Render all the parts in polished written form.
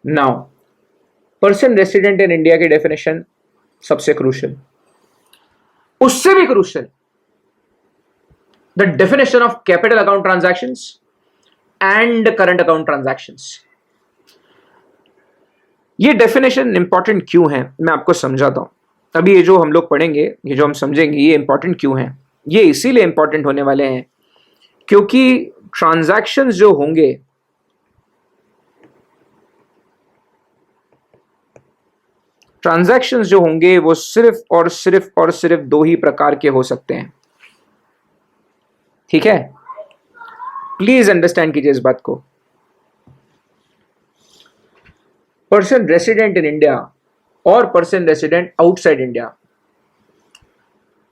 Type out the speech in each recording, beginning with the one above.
Now person resident in India की definition सबसे crucial, उससे भी crucial the definition of capital account transactions and current account transactions. ये definition important क्यों है मैं आपको समझाता हूं। अभी ये जो हम लोग पढ़ेंगे, ये जो हम समझेंगे, ये इंपॉर्टेंट क्यों है। ये इसीलिए इंपॉर्टेंट होने वाले हैं क्योंकि ट्रांजैक्शंस जो होंगे वो सिर्फ और सिर्फ दो ही प्रकार के हो सकते हैं। ठीक है, प्लीज अंडरस्टैंड कीजिए इस बात को। पर्सन रेसिडेंट इन इंडिया और person resident outside India.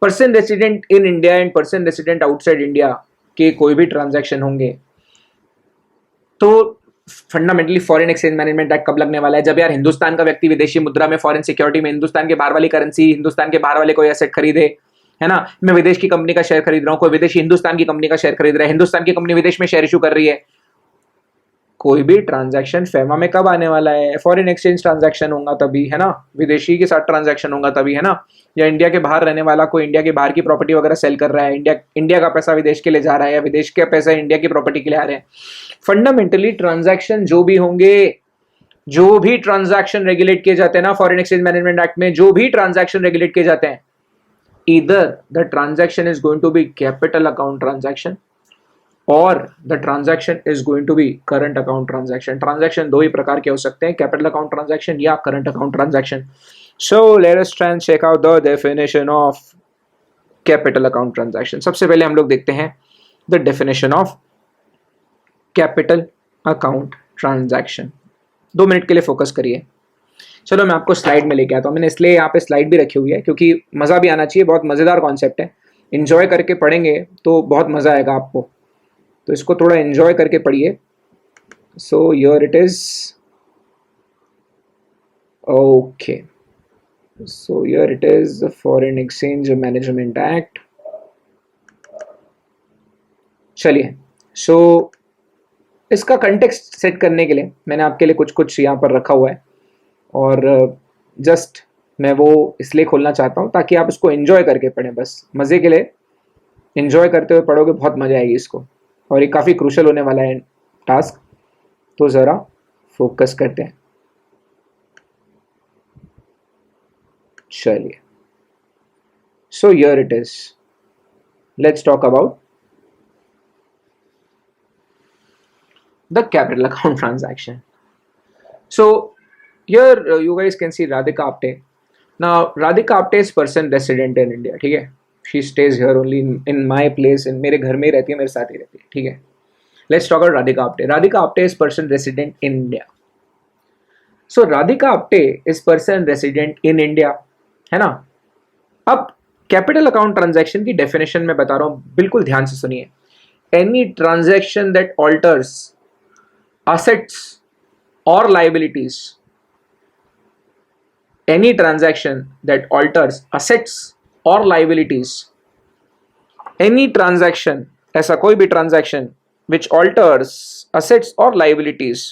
Person resident in India and person resident outside India के कोई भी ट्रांजैक्शन होंगे तो fundamentally foreign exchange management act कब लगने वाला है? जब यार हिंदुस्तान का व्यक्ति विदेशी मुद्रा में फॉरेन सिक्योरिटी में हिंदुस्तान के बाहर वाली करेंसी, हिंदुस्तान के बाहर वाले कोई एसेट खरीदे, है ना। मैं विदेश की कंपनी का शेयर खरीद रहा हूं, कोई विदेशी हिंदुस्तान की कंपनी का शेयर खरीद रहा है, हिंदुस्तान की कंपनी विदेश में शेयर इशू कर रही है। कोई भी ट्रांजैक्शन फेमा में कब आने वाला है? फॉरेन एक्सचेंज ट्रांजैक्शन होगा तभी, है ना। विदेशी के साथ ट्रांजैक्शन होगा तभी, है ना। या इंडिया के बाहर रहने वाला कोई इंडिया के बाहर की प्रॉपर्टी वगैरह सेल कर रहा है, इंडिया का पैसा विदेश के ले जा रहा है, या विदेश का पैसा इंडिया की प्रॉपर्टी के लिए आ रहे हैं। फंडामेंटली ट्रांजैक्शन जो भी होंगे, जो भी ट्रांजैक्शन रेगुलेट किए जाते हैं ना फॉरेन एक्सचेंज मैनेजमेंट एक्ट में, जो भी ट्रांजैक्शन रेगुलेट किए जाते हैं, either the transaction is going to be capital account transaction or the transaction is going to be current account transaction. Transaction दो ही प्रकार के हो सकते हैं, capital account transaction या current account transaction. So let us try and check out the definition of capital account transaction. सबसे पहले हम लोग देखते हैं the definition of capital account transaction. 2 minute के लिए फोकस करिए। चलो मैं आपको स्लाइड में लेके आता हूँ। मैंने इसलिए यहाँ पे स्लाइड भी रखी हुई है क्योंकि मज़ा भी आना चाहिए। बहुत मज़ेदार कॉन्सेप्ट है, इन्जॉय करके पढ़ेंगे तो बहुत मज़ा आएगा आपको। तो इसको थोड़ा इन्जॉय करके पढ़िए। So here it is, okay. So here it is foreign exchange management act. चलिए, सो इसका कंटेक्स्ट सेट करने के लिए मैंने आपके लिए कुछ कुछ यहाँ पर रखा हुआ है और जस्ट मैं वो इसलिए खोलना चाहता हूँ ताकि आप उसको एंजॉय करके पढ़ें। बस मज़े के लिए एंजॉय करते हुए पढ़ोगे, बहुत मज़ा आएगी इसको। और ये काफ़ी क्रूशल होने वाला है टास्क, तो ज़रा फोकस करते हैं। चलिए, so here it is, let's talk about the capital account transaction. So here you guys can see Radhika Apte. Now Radhika Apte is person resident in India, ठीक है। She stays here only in my place, in मेरे घर में ही रहती है, मेरे साथ ही रहती है, ठीक है। Let's talk about Radhika Apte. Radhika Apte is person resident in India. So Radhika Apte is person resident in India, है ना। अब कैपिटल अकाउंट ट्रांजैक्शन की डेफिनेशन में बता रहा हूँ, बिल्कुल ध्यान से सुनिए। Any transaction that alters assets or liabilities, any transaction that alters assets or liabilities, any transaction, ऐसा कोई भी transaction which alters assets or liabilities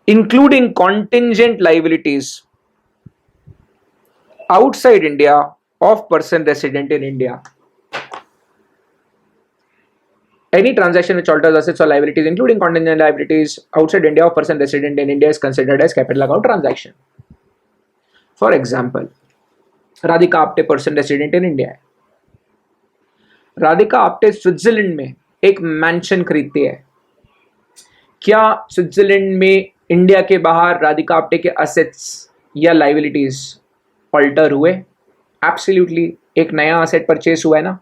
including contingent liabilities outside India of person resident in India. Any transaction which alters assets or liabilities including contingent liabilities outside India of person resident in India is considered as capital account transaction. For example, Radhika Apte person resident in India है। Radhika Apte Switzerland में एक mention खरीदती है। क्या Switzerland में India के बाहर राधिका आप्टे के असेट्स या लाइबिलिटीज ऑल्टर हुए? एब्सोल्युटली, एक नया असेट परचेस हुआ है ना।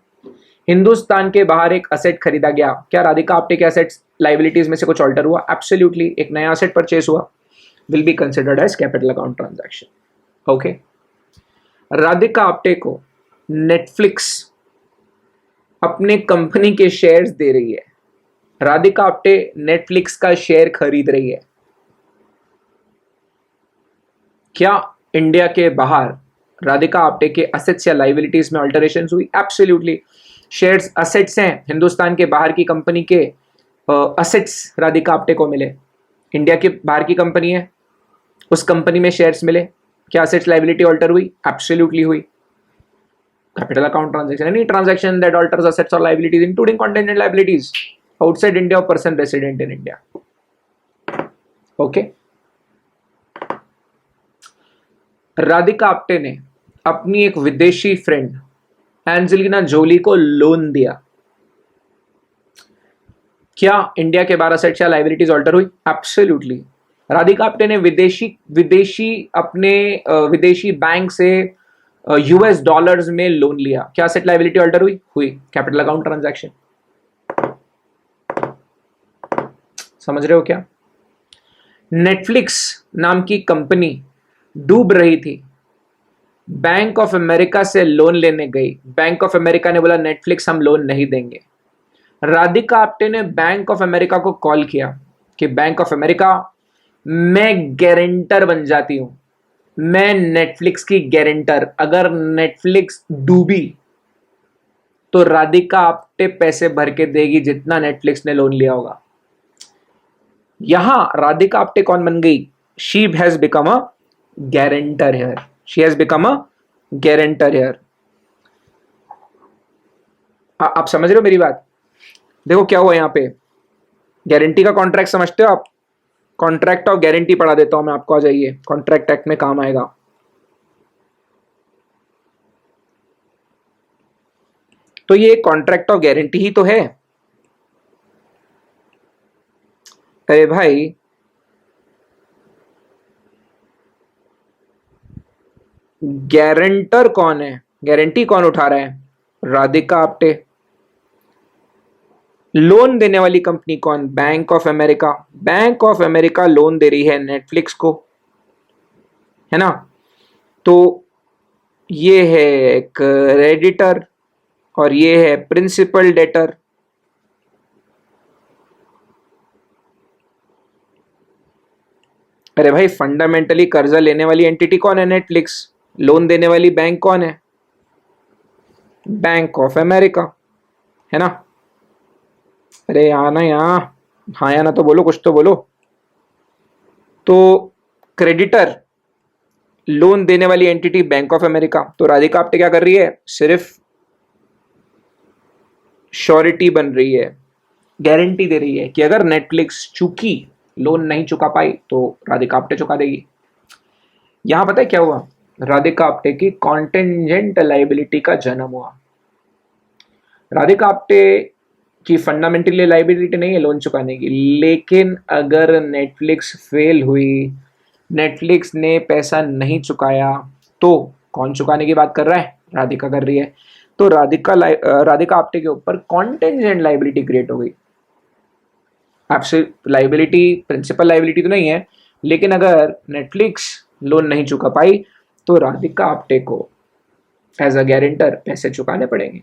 हिंदुस्तान के बाहर एक असेट खरीदा गया, क्या राधिका आप्टे के असेट्स लाइबिलिटीज में से कुछ ऑल्टर हुआ? एब्सोल्युटली, एक नया असेट परचेस हुआ, will be considered as capital account transaction. Okay. Radhika Apte को नेटफ्लिक्स अपने कंपनी के शेयर्स दे रही है। राधिका आप्टे नेटफ्लिक्स का शेयर खरीद रही है। क्या इंडिया के बाहर राधिका आप्टे के असेट्स या लाइबिलिटीज में अल्टरेशन हुई? एब्सोल्युटली, शेयर्स असेट्स हैं, हिंदुस्तान के बाहर की कंपनी के असेट्स राधिका आप्टे को मिले। इंडिया के बाहर की कंपनी है, उस कंपनी में शेयर्स मिले, क्या असेट्स लायबिलिटी ऑल्टर हुई? एब्सोल्युटली हुई. Capital account transaction, any transaction that alters assets और liabilities including contingent liabilities outside India और person resident in India. Okay. Radhika Apte ने अपनी एक विदेशी फ्रेंड एंजेलिना जोली को लोन दिया. क्या इंडिया के 12 असेट्स या लायबिलिटीज ऑल्टर हुई? एब्सोल्युटली. राधिका आप्टे ने विदेशी बैंक से यूएस डॉलर्स में लोन लिया. क्या असेट लायबिलिटी ऑल्टर हुई? हुई. Capital account transaction. समझ रहे हो क्या? नेटफ्लिक्स नाम की कंपनी डूब रही थी, बैंक ऑफ अमेरिका से लोन लेने गई. बैंक ऑफ अमेरिका ने बोला नेटफ्लिक्स हम लोन नहीं देंगे. राधिका आप्टे ने बैंक ऑफ अमेरिका को कॉल किया कि बैंक ऑफ अमेरिका, मैं गारंटर बन जाती हूं, मैं नेटफ्लिक्स की गारंटर. अगर नेटफ्लिक्स डूबी तो राधिका आप्टे पैसे भर के देगी जितना नेटफ्लिक्स ने लोन लिया होगा. यहां राधिका आप्टे कौन बन गई? She has become a guarantor here. She has become a guarantor here. आप समझ रहे हो मेरी बात? देखो क्या हुआ यहां पे. गारंटी का कॉन्ट्रैक्ट समझते हो आप? कॉन्ट्रैक्ट ऑफ गारंटी पढ़ा देता हूं मैं आपको, आ जाइए. कॉन्ट्रैक्ट एक्ट में काम आएगा. तो ये कॉन्ट्रैक्ट ऑफ गारंटी ही तो है. अरे भाई, गारंटर कौन है? गारंटी कौन उठा रहा है? राधिका आप्टे. लोन देने वाली कंपनी कौन? Bank of America. Bank of America loan दे रही है नेटफ्लिक्स को, है ना? तो ये है एक क्रेडिटर और ये है प्रिंसिपल डेटर. अरे भाई, फंडामेंटली कर्जा लेने वाली एंटिटी कौन है? नेटफ्लिक्स. लोन देने वाली बैंक कौन है? बैंक ऑफ अमेरिका, है ना? अरे आना यहाँ, हाँ या ना तो बोलो, कुछ तो बोलो. तो क्रेडिटर, लोन देने वाली एंटिटी बैंक ऑफ अमेरिका. तो राधिका आप्टे क्या कर रही है? सिर्फ श्योरिटी बन रही है, गारंटी दे रही है कि अगर नेटफ्लिक्स चूकी, लोन नहीं चुका पाई, तो राधिका आप्टे चुका देगी. यहां पता है क्या हुआ? राधिका आप्टे की कॉन्टेंजेंट लायबिलिटी का जन्म हुआ. राधिका आप्टे की फंडामेंटली लायबिलिटी नहीं है लोन चुकाने की, लेकिन अगर नेटफ्लिक्स फेल हुई, नेटफ्लिक्स ने पैसा नहीं चुकाया, तो कौन चुकाने की बात कर रहा है? राधिका कर रही है. तो राधिका आप्टे के ऊपर कॉन्टेंजेंट लायबिलिटी क्रिएट हो गई. एब्सोल्यूट लायबिलिटी, प्रिंसिपल लायबिलिटी तो नहीं है, लेकिन अगर नेटफ्लिक्स लोन नहीं चुका पाई तो राधिका आप्टे को एज अ गारंटर पैसे चुकाने पड़ेंगे.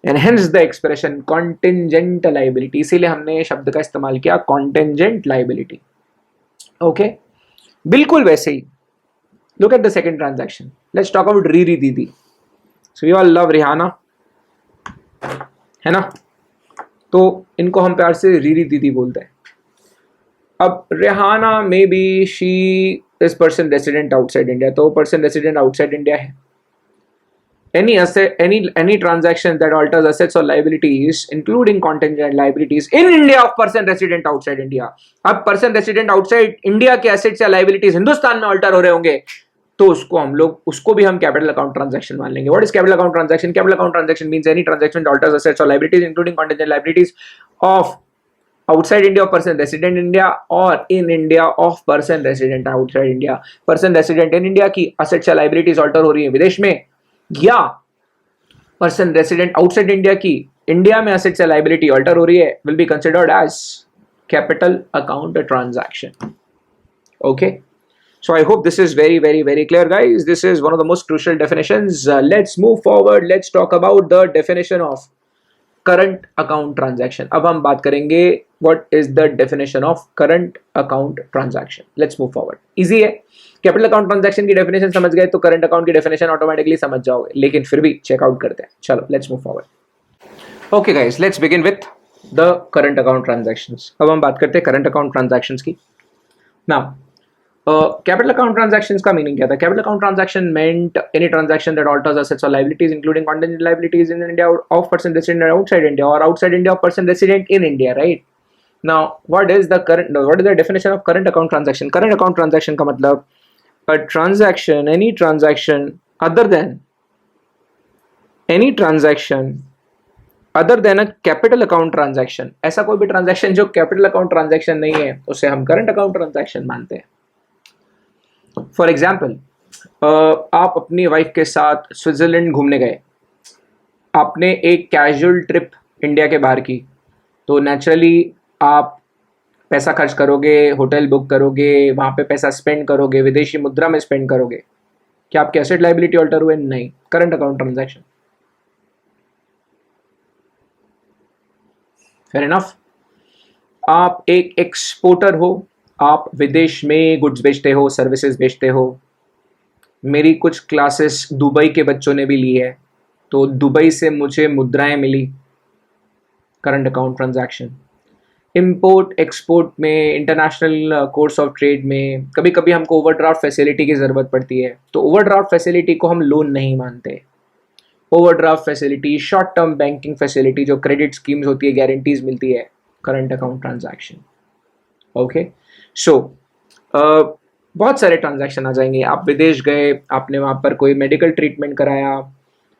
And hence the expression contingent liability. इसीलिए हमने शब्द का इस्तेमाल किया कॉन्टेंजेंट लायबिलिटी. ओके, बिल्कुल वैसे ही. Look at the second transaction. Let's talk about Riri didi. So you all love Rihanna, है ना? तो इनको हम प्यार से रीरी दीदी बोलते हैं. अब Rihanna maybe she is person resident outside India, तो पर्सन रेसिडेंट आउटसाइड इंडिया है. any transaction that alters assets or liabilities including contingent liabilities in India of person resident outside India. अब person resident outside India के assets या liabilities Hindustan में alter हो रहे होंगे, तो उसको भी हम कैपिटल अकाउंट ट्रांजैक्शन मान लेंगे. What is capital account transaction? Capital account transaction means any transaction that alters assets और liabilities including contingent liabilities of outside India of person resident India or in India of person resident outside India. person resident in India की assets या liabilities alter हो रही है विदेश में, या person resident outside India की इंडिया में assets या liability alter हो रही है, will be considered as capital account transaction. Okay, so I hope this is very very very clear guys. This is one of the most crucial definitions. Let's move forward. Let's talk about the definition of current account transaction. अब हम बात करेंगे what is the definition of current account transaction. Let's move forward. Easy है. Capital account transaction की definition समझ गए तो current account की डेफिनेशन ऑटोमेटिकली समझ जाओगे, लेकिन फिर भी चेकआउट करते हैं. चलो let's move forward. Okay guys, let's begin with the current account transactions. अब हम बात करते हैं करंट अकाउंट ट्रांजैक्शंस की। नाउ कैपिटल अकाउंट ट्रांजैक्शंस का मीनिंग क्या था? Capital account transaction meant any transaction that alters assets or liabilities including contingent liabilities in India of person resident outside India or outside India of person resident in India, right? Now what is the definition of current account transaction? Current account transaction का मतलब a transaction, any transaction other than any transaction other than a capital account transaction. ऐसा कोई भी transaction जो capital account transaction नहीं है उसे हम करंट अकाउंट ट्रांजैक्शन मानते हैं। फॉर एग्जाम्पल, आप अपनी वाइफ के साथ स्विट्जरलैंड घूमने गए, आपने एक कैजुअल ट्रिप इंडिया के बाहर की, तो नेचुरली आप पैसा खर्च करोगे, होटल बुक करोगे, वहां पे पैसा स्पेंड करोगे, विदेशी मुद्रा में स्पेंड करोगे। क्या आपके एसेट लाइबिलिटी ऑल्टर हुए? नहीं, current account transaction. Fair enough. आप एक एक्सपोर्टर हो, आप विदेश में गुड्स बेचते हो, सर्विसेज बेचते हो। मेरी कुछ क्लासेस दुबई के बच्चों ने भी ली है, तो दुबई से मुझे मुद्राएं मिली, current account transaction. Import export में, इंटरनेशनल कोर्स ऑफ ट्रेड में कभी कभी हमको ओवरड्राफ्ट फैसिलिटी की ज़रूरत पड़ती है, तो ओवरड्राफ्ट फैसिलिटी को हम लोन नहीं मानते। Overdraft facility, short term banking facility, जो क्रेडिट स्कीम्स होती है, गारंटीज मिलती है, करंट अकाउंट ट्रांजैक्शन। ओके, सो बहुत सारे ट्रांजैक्शन आ जाएंगे। आप विदेश गए, आपने वहाँ पर कोई मेडिकल ट्रीटमेंट कराया,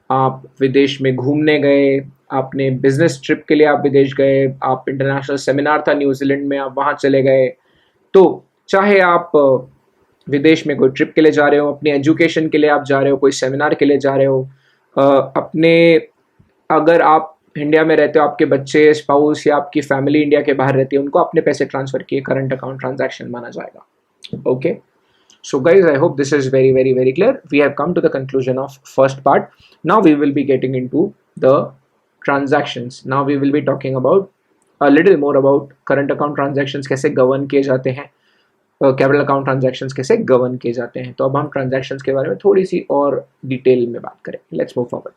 आप विदेश में घूमने गए, आपने बिजनेस ट्रिप के लिए आप विदेश गए, आप इंटरनेशनल सेमिनार था न्यूजीलैंड में, आप वहाँ चले गए। तो चाहे आप विदेश में कोई ट्रिप के लिए जा रहे हो, अपनी एजुकेशन के लिए आप जा रहे हो, कोई सेमिनार के लिए जा रहे हो, अपने, अगर आप इंडिया में रहते हो, आपके बच्चे, स्पाउस या आपकी फैमिली इंडिया के बाहर रहती है, उनको अपने पैसे ट्रांसफर किए, करंट अकाउंट ट्रांजैक्शन माना जाएगा। Okay, so guys, I hope this is very clear. We have come to the conclusion of first part. Now we will be getting into the transactions. Now we will be talking about a little more about current account transactions कैसे govern किए जाते हैं, capital account transactions कैसे govern किए जाते हैं। तो अब हम ट्रांजैक्शंस के बारे में थोड़ी सी और डिटेल में बात करें। Let's move forward.